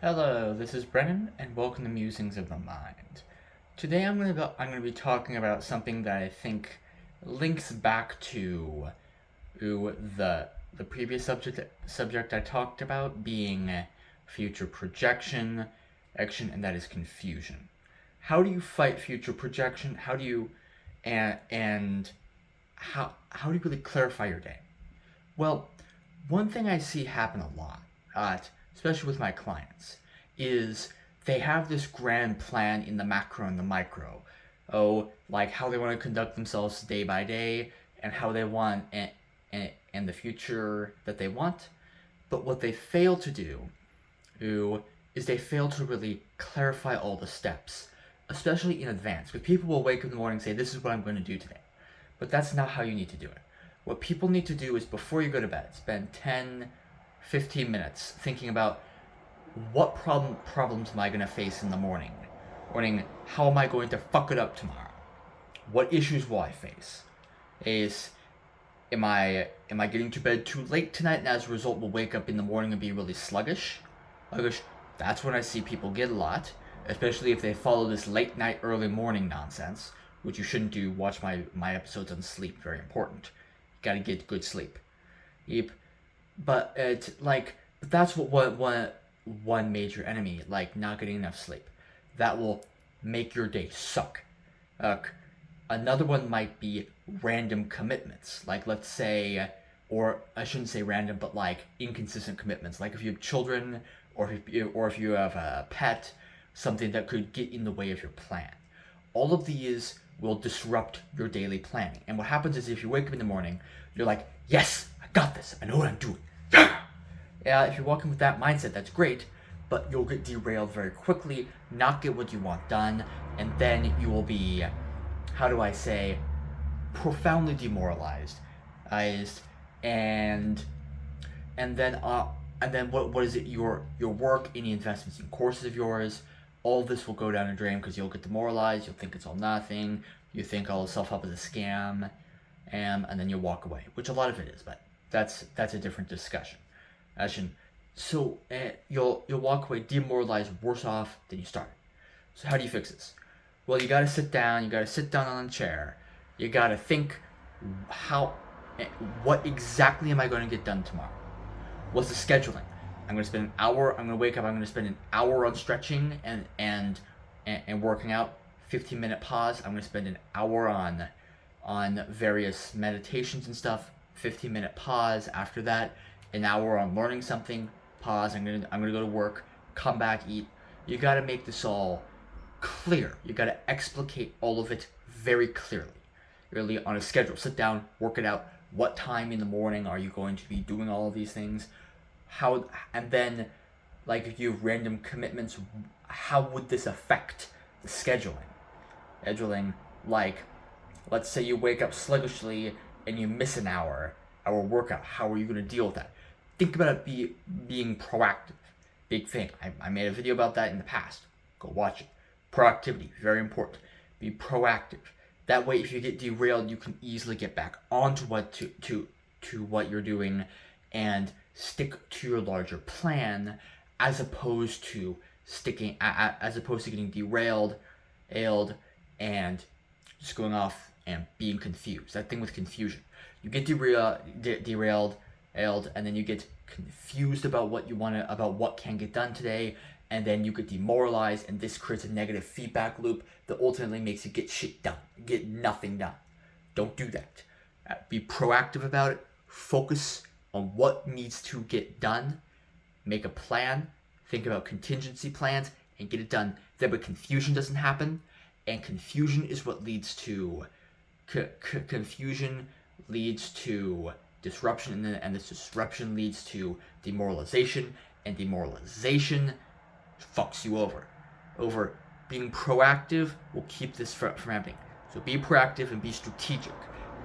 Hello, this is Brennan, and welcome to Musings of the Mind. Today I'm going to be talking about something that I think links back to the previous subject I talked about, being future projection, and that is confusion. How do you fight future projection? How do you and how do you really clarify your day? Well, one thing I see happen a lot, especially with my clients, is they have this grand plan in the macro and the micro. Oh, like how they want to conduct themselves day by day and how they want and the future that they want. But what they fail to do is they fail to really clarify all the steps, especially in advance. Because people will wake up in the morning and say, "This is what I'm going to do today." But that's not how you need to do it. What people need to do is before you go to bed, spend 10, 15 minutes thinking about what problems am I going to face in the morning? How am I going to fuck it up tomorrow? What issues will I face? Am I getting to bed too late tonight, and as a result will wake up in the morning and be really sluggish? That's when I see people get a lot, especially if they follow this late night, early morning nonsense, which you shouldn't do. Watch my episodes on sleep, very important. You gotta get good sleep. Yep. But that's what one major enemy, like not getting enough sleep. That will make your day suck. Another one might be random commitments. Like let's say, or I shouldn't say random, but like inconsistent commitments. Like if you have children, or if you have a pet, something that could get in the way of your plan. All of these will disrupt your daily planning. And what happens is if you wake up in the morning, you're like, yes, I got this. I know what I'm doing. Yeah, if you're walking with that mindset, that's great, but you'll get derailed very quickly, not get what you want done, and then you will be, how do I say, profoundly demoralized. And then what is it? Your work, any investments in courses of yours, all this will go down the drain because you'll get demoralized. You'll think it's all nothing. You think all self-help is a scam, and then you'll walk away, which a lot of it is, but that's a different discussion. So you'll walk away demoralized, worse off than you started. So how do you fix this? Well, you gotta sit down. You gotta sit down on a chair. You gotta think, what exactly am I going to get done tomorrow? What's the scheduling? I'm gonna spend an hour. I'm gonna wake up. I'm gonna spend an hour on stretching and working out. 15-minute pause. I'm gonna spend an hour on various meditations and stuff. 15-minute pause. After that, an hour on learning something. Pause. I'm gonna go to work. Come back. Eat. You gotta make this all clear. You gotta explicate all of it very clearly. Really on a schedule. Sit down. Work it out. What time in the morning are you going to be doing all of these things? And then, like, if you have random commitments, how would this affect the scheduling? Like, let's say you wake up sluggishly and you miss an hour workout. How are you going to deal with that? Think about it being proactive. Big thing. I made a video about that in the past. Go watch it. Proactivity, very important. Be proactive. That way, if you get derailed, you can easily get back onto what you're doing and stick to your larger plan, as opposed to getting derailed, and just going off and being confused. That thing with confusion, you get derailed, and then you get confused about what can get done today, and then you get demoralized, and this creates a negative feedback loop that ultimately makes you get nothing done. Don't do that. Be proactive about it. Focus on what needs to get done. Make a plan. Think about contingency plans and get it done. That way confusion doesn't happen, and confusion is what leads to disruption, and this disruption leads to demoralization, and demoralization fucks you over. Being proactive will keep this from happening. So be proactive and be strategic.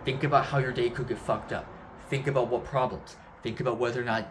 Think about how your day could get fucked up. Think about what problems. Think about whether or not